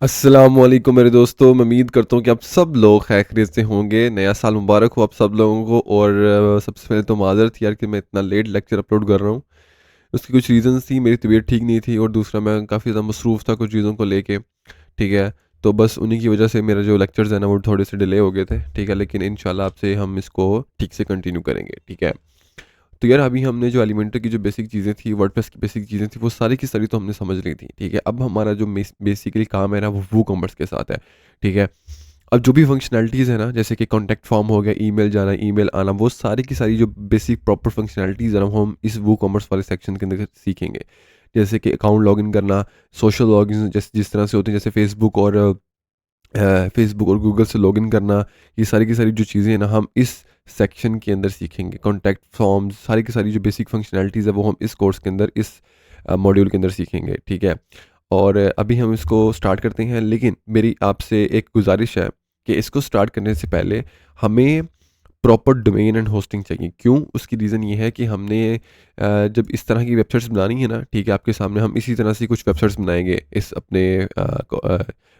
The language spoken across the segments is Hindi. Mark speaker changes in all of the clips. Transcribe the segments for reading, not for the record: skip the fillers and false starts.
Speaker 1: अस्सलामुअलैकुम मेरे दोस्तों, मैं उम्मीद करता हूँ कि आप सब लोग खैरियत से होंगे। नया साल मुबारक हो आप सब लोगों को। और सबसे पहले तो माज़रत यार कि मैं इतना लेट लेक्चर अपलोड कर रहा हूँ। उसकी कुछ रीज़न्स थी, मेरी तबीयत ठीक नहीं थी और दूसरा मैं काफ़ी ज़्यादा मसरूफ़ था कुछ चीज़ों को लेके, ठीक है। तो बस उन्हीं की वजह से मेरा जो लेक्चर्स है ना वो थोड़े से डिले हो गए थे, ठीक है। लेकिन इंशाल्लाह आपसे हम इसको ठीक से कंटिन्यू करेंगे, ठीक है। तो यार अभी हमने जो एलिमेंटर की जो बेसिक चीज़ें थी, वर्डप्रेस की बेसिक चीज़ें थी, वो सारी की सारी तो हमने समझ ली थी, ठीक है। अब हमारा जो बेसिकली काम है ना वो वूकॉमर्स के साथ है, ठीक है। अब जो भी फंक्शनैलिटीज़ है ना, जैसे कि कॉन्टैक्ट फॉर्म हो गया, ईमेल जाना, ईमेल आना, वो सारी की सारी जो बेसिक प्रॉपर फंक्शनैलिटीज़ है ना वो हम इस वूकॉमर्स वाले सेक्शन के अंदर सीखेंगे। जैसे कि अकाउंट लॉगिन करना, सोशल लॉगिन जैसे जिस तरह से होते हैं, जैसे फेसबुक और गूगल से लॉगिन करना, ये सारी की सारी जो चीज़ें हैं ना हम इस सेक्शन के अंदर सीखेंगे। कॉन्टैक्ट फॉर्म्स सारी की सारी जो बेसिक फंक्शनैलिटीज़ है वो हम इस कोर्स के अंदर इस मॉड्यूल के अंदर सीखेंगे, ठीक है। और अभी हम इसको स्टार्ट करते हैं, लेकिन मेरी आपसे एक गुजारिश है कि इसको स्टार्ट करने से पहले हमें प्रॉपर डोमेन एंड होस्टिंग चाहिए। क्यों? उसकी रीज़न ये है कि हमने जब इस तरह की वेबसाइट्स बनानी है ना, ठीक है, आपके सामने हम इसी तरह से कुछ वेबसाइट्स बनाएँगे इस अपने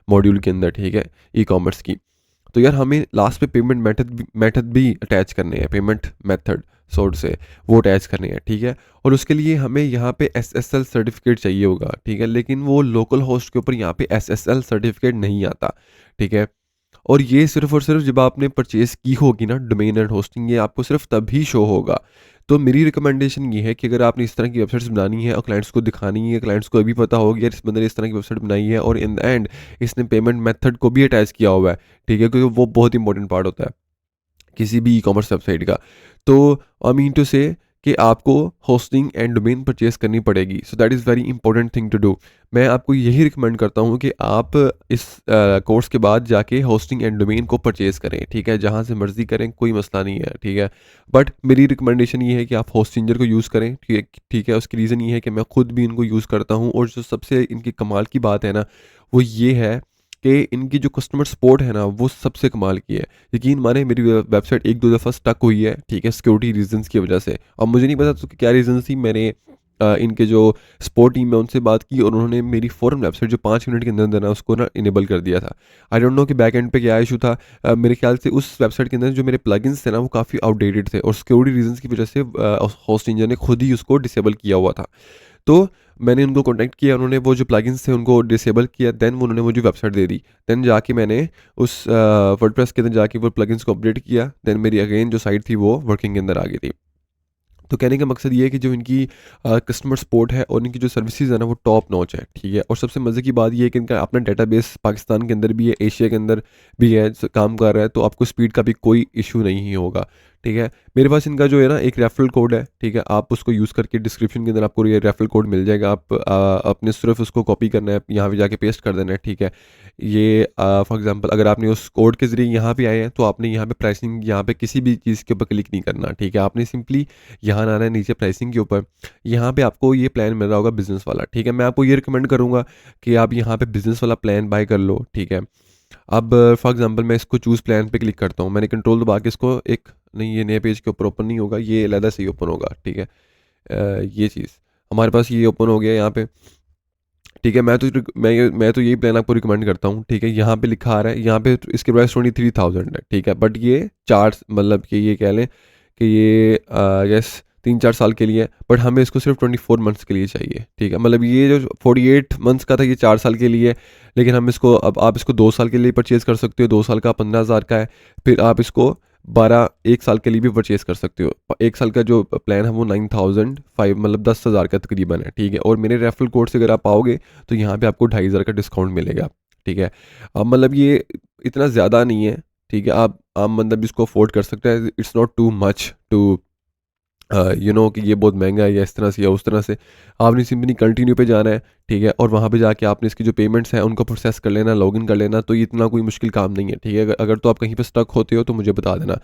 Speaker 1: मॉड्यूल के अंदर, ठीक है, ई-कॉमर्स की। तो यार हमें लास्ट पे पेमेंट मेथड भी अटैच करने हैं, पेमेंट मेथड सोर्स से वो अटैच करने हैं, ठीक है। और उसके लिए हमें यहाँ पे एसएसएल सर्टिफिकेट चाहिए होगा, ठीक है। लेकिन वो लोकल होस्ट के ऊपर यहाँ पे एसएसएल सर्टिफिकेट नहीं आता, ठीक है। और ये सिर्फ़ और सिर्फ़ जब आपने परचेज़ की होगी ना डोमेन एंड होस्टिंग, ये आपको सिर्फ़ तभी शो होगा। तो मेरी रिकमेंडेशन ये है कि अगर आपने इस तरह की वेबसाइट्स बनानी है और क्लाइंट्स को दिखानी है, क्लाइंट्स को ये भी पता हो कि यार इस बंदे ने इस तरह की वेबसाइट बनाई है और इन द एंड इसने पेमेंट मेथड को भी अटैच किया हुआ है, ठीक है? क्योंकि वो बहुत इंपॉर्टेंट पार्ट होता है किसी भी ई-कॉमर्स वेबसाइट का। तो आई मीन टू से कि आपको होस्टिंग एंड डोमेन परचेज़ करनी पड़ेगी। So that is very important thing to do. मैं आपको यही रिकमेंड करता हूँ कि आप इस कोर्स के बाद जाके होस्टिंग एंड डोमेन को परचेज़ करें, ठीक है? जहाँ से मर्ज़ी करें, कोई मसला नहीं है, ठीक है? बट मेरी रिकमेंडेशन ये है कि आप होस्टिंजर को यूज़ करें, ठीक है? उसकी रीज़न ये है कि मैं खुद भी इनको यूज़ करता हूँ और जो सबसे इनकी कमाल की बात है ना, वो ये है कि इनकी जो कस्टमर सपोर्ट है ना, वो सबसे कमाल की है। यकीन माने मेरी वेबसाइट 1-2 दफ़ा स्टक हुई है, ठीक है, सिक्योरिटी रीज़न्स की वजह से। अब मुझे नहीं पता तो क्या रीज़न्स थी, मैंने इनके जो सपोर्ट टीम है उनसे बात की और उन्होंने मेरी फ़ौरन वेबसाइट जो 5 मिनट के अंदर-अंदर ना उसको ना इनेबल कर दिया था। आई डोंट नो कि बैक एंड पे क्या इश्यू था। मेरे ख्याल से उस वेबसाइट के अंदर जो मेरे प्लगइन्स थे ना वो काफ़ी आउटडेटेड थे और सिक्योरिटी रीज़न्स की वजह से होस्ट इंजन ने खुद ही उसको डिसेबल किया हुआ था। तो मैंने उनको कॉन्टैक्ट किया, उन्होंने वो जो प्लगइन्स थे उनको डिसेबल किया, देन उन्होंने मुझे वेबसाइट दे दी। देन जाके मैंने उस वर्डप्रेस के अंदर जाके वो प्लगइन्स को अपडेट किया, देन मेरी अगेन जो साइट थी वो वर्किंग के अंदर आ गई थी। तो कहने का मकसद ये है कि जो इनकी कस्टमर सपोर्ट है और इनकी जो सर्विसेज है ना वो टॉप नॉच है, ठीक है। और सबसे मज़े की बात ये है कि इनका अपना डेटाबेस पाकिस्तान के अंदर भी है, एशिया के अंदर भी है, काम कर रहा है, तो आपको स्पीड का भी कोई इशू नहीं ही होगा, ठीक है। मेरे पास इनका जो है ना एक रेफरल कोड है, ठीक है, आप उसको यूज़ करके डिस्क्रिप्शन के अंदर आपको ये रेफरल कोड मिल जाएगा। आप अपने सिर्फ उसको कॉपी करना है, यहाँ पे जाके पेस्ट कर देना है, ठीक है। ये फॉर एग्जांपल अगर आपने उस कोड के ज़रिए यहाँ पे आए हैं तो आपने यहाँ पे प्राइसिंग, यहाँ पे किसी भी चीज़ के ऊपर क्लिक नहीं करना, ठीक है। आपने सिंपली यहाँ आना है नीचे प्राइसिंग के ऊपर, यहाँ पे आपको ये प्लान मिल रहा होगा बिज़नेस वाला, ठीक है। मैं आपको ये रिकमेंड करूँगा कि आप यहाँ पे बिज़नेस वाला प्लान बाय कर लो, ठीक है। अब फॉर एग्जांपल मैं इसको चूज़ प्लान पे क्लिक करता हूँ, मैंने कंट्रोल दबा के इसको एक, नहीं ये नए पेज के ऊपर ओपन नहीं होगा, ये अलहदा से ही ओपन होगा, ठीक है। ये चीज़ हमारे पास ये ओपन हो गया यहाँ पे, ठीक है। मैं तो यही प्लान आपको रिकमेंड करता हूँ, ठीक है। यहाँ पे लिखा आ रहा है, यहाँ पे तो इसके प्राइस 23,000 है, ठीक है। बट ये चार मतलब कि ये कह लें कि ये यस 3-4 साल के लिए है, बट हमें इसको सिर्फ 24 मंथ्स के लिए चाहिए, ठीक है। मतलब ये जो 48 मंथ्स का था ये 4 साल के लिए है, लेकिन हम इसको, अब आप इसको 2 साल के लिए परचेज़ कर सकते हो। 2 साल का 15,000 का है, फिर आप इसको 1 साल के लिए भी परचेज़ कर सकते हो। 1 साल का जो प्लान है वो 9,005 मतलब 10,000 का तकरीबन है, ठीक है। और मेरे रेफरल कोड से अगर आप आओगे तो यहाँ पे आपको 2,500 का डिस्काउंट मिलेगा, ठीक है। अब मतलब ये इतना ज़्यादा नहीं है, ठीक है। आप आम बंदा भी इसको अफोर्ड कर सकता है। It's not too much to कि ये बहुत महंगा है या इस तरह से या उस तरह से। आपने सिंपली कंटिन्यू पे जाना है, ठीक है। और वहाँ पे जाके आपने इसकी जो पेमेंट्स हैं उनको प्रोसेस कर लेना, लॉगिन कर लेना, तो ये इतना कोई मुश्किल काम नहीं है, ठीक है। अगर अगर तो आप कहीं पे स्टक होते हो तो मुझे बता देना।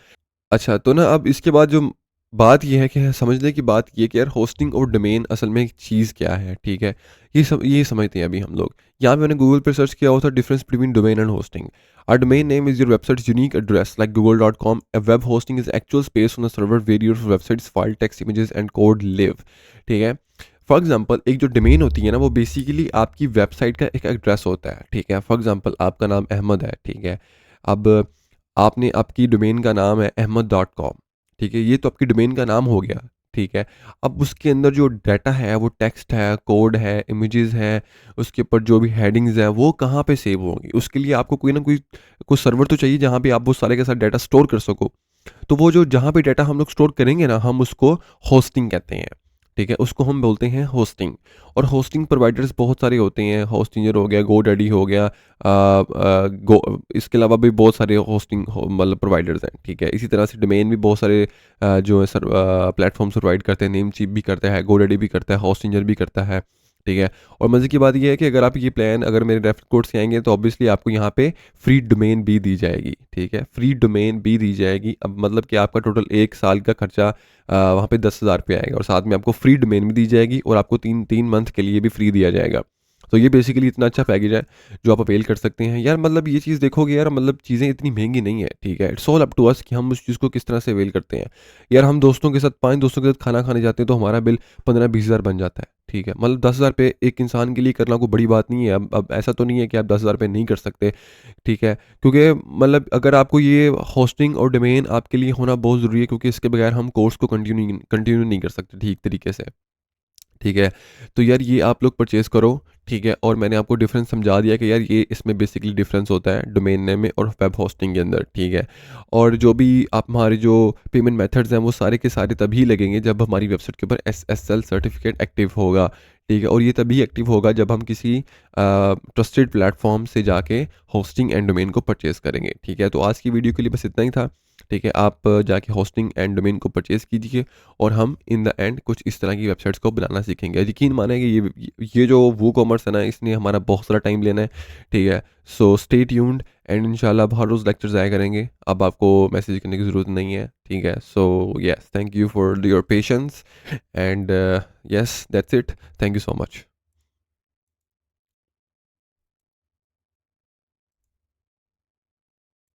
Speaker 1: अच्छा, तो ना अब इसके बाद जो बात ये है कि समझने की बात ये है कि यार होस्टिंग और डोमेन असल में एक चीज़ क्या है, ठीक है? ये समझते हैं अभी हम लोग। यहाँ पे मैंने गूगल पे सर्च किया हुआ था difference between domain and hosting. A domain name is your websites unique address like google.com. A web hosting is actual space on a server where your website's file, text, images and code live, ठीक है? फॉर एग्जांपल एक जो डोमेन होती है ना, वो बेसिकली आपकी वेबसाइट का एक एड्रेस होता है, ठीक है। फॉर एग्जांपल आपका नाम अहमद है, ठीक है। अब आपने आपकी डोमेन का नाम है ahmed.com, ठीक है। ये तो आपकी डोमेन का नाम हो गया, ठीक है। अब उसके अंदर जो डाटा है वो टेक्स्ट है, कोड है, इमेजेस है, उसके ऊपर जो भी हेडिंग्स हैं वो कहाँ पे सेव होंगी। उसके लिए आपको कोई ना कोई सर्वर तो चाहिए जहाँ पे आप वो सारे के सारे डाटा स्टोर कर सको। तो वो जो जहाँ पे डाटा हम लोग स्टोर करेंगे ना, हम उसको होस्टिंग कहते हैं, ठीक है। उसको हम बोलते हैं होस्टिंग। और होस्टिंग प्रोवाइडर्स बहुत सारे होते हैं, होस्टिंजर हो गया, गोडैडी हो गया, इसके अलावा भी बहुत सारे होस्टिंग मतलब प्रोवाइडर्स हैं, ठीक है। इसी तरह से डोमेन भी बहुत सारे जो है सर प्लेटफॉर्म्स प्रोवाइड करते हैं। नेमचीप भी करता है, गोडैडी भी करता है, होस्टिंजर भी करता है, ठीक है। और मज़े की बात ये है कि अगर आप ये प्लान अगर मेरे रेफर कोड से आएंगे तो ऑब्वियसली आपको यहाँ पे फ्री डोमेन भी दी जाएगी, ठीक है। फ्री डोमेन भी दी जाएगी, अब मतलब कि आपका टोटल 1 साल का खर्चा वहाँ पे 10,000 रुपये आएगा, और साथ में आपको फ्री डोमेन भी दी जाएगी, और आपको 3 मंथ के लिए भी फ्री दिया जाएगा। तो ये बेसिकली इतना अच्छा पैकेज है जो आप अवेल कर सकते हैं यार। मतलब ये चीज़ देखोगे यार, मतलब चीज़ें इतनी महंगी नहीं है, ठीक है। It's all up to us कि हम उस चीज़ को किस तरह से अवेल करते हैं। यार हम दोस्तों के साथ 5 दोस्तों के साथ खाना खाने जाते हैं तो हमारा बिल 15-20 हज़ार बन जाता है, ठीक है। मतलब 10,000 रुपये एक इंसान के लिए करना कोई बड़ी बात नहीं है। अब ऐसा तो नहीं है कि आप 10,000 रुपये नहीं कर सकते, ठीक है। क्योंकि मतलब अगर आपको ये होस्टिंग और डोमेन आपके लिए होना बहुत ज़रूरी है, क्योंकि इसके बगैर हम कोर्स को कंटिन्यू नहीं कर सकते ठीक तरीके से, ठीक है। तो यार ये आप लोग परचेज़ करो, ठीक है। और मैंने आपको डिफरेंस समझा दिया कि यार ये इसमें बेसिकली डिफरेंस होता है डोमेन नेम में और वेब होस्टिंग के अंदर, ठीक है। और जो भी आप हमारे जो पेमेंट मेथड्स हैं वो सारे के सारे तभी लगेंगे जब हमारी वेबसाइट के ऊपर SSL सर्टिफिकेट एक्टिव होगा, ठीक है। और ये तभी एक्टिव होगा जब हम किसी ट्रस्टेड प्लेटफॉर्म से जाके होस्टिंग एंड डोमेन को परचेज़ करेंगे, ठीक है। तो आज की वीडियो के लिए बस इतना ही था, ठीक है। आप जाके होस्टिंग एंड डोमेन को परचेज़ कीजिए, और हम इन द एंड कुछ इस तरह की वेबसाइट्स को बनाना सीखेंगे। यकीन माने कि ये जो वो कॉमर्स है ना, इसने हमारा बहुत सारा टाइम लेना है, ठीक है। सो स्टे ट्यून्ड, एंड इंशाल्लाह अब हर रोज़ लेक्चर्स आया करेंगे। अब आपको मैसेज करने की ज़रूरत नहीं है, ठीक है। So yes, thank you for your patience, and yes that's it. Thank you so much.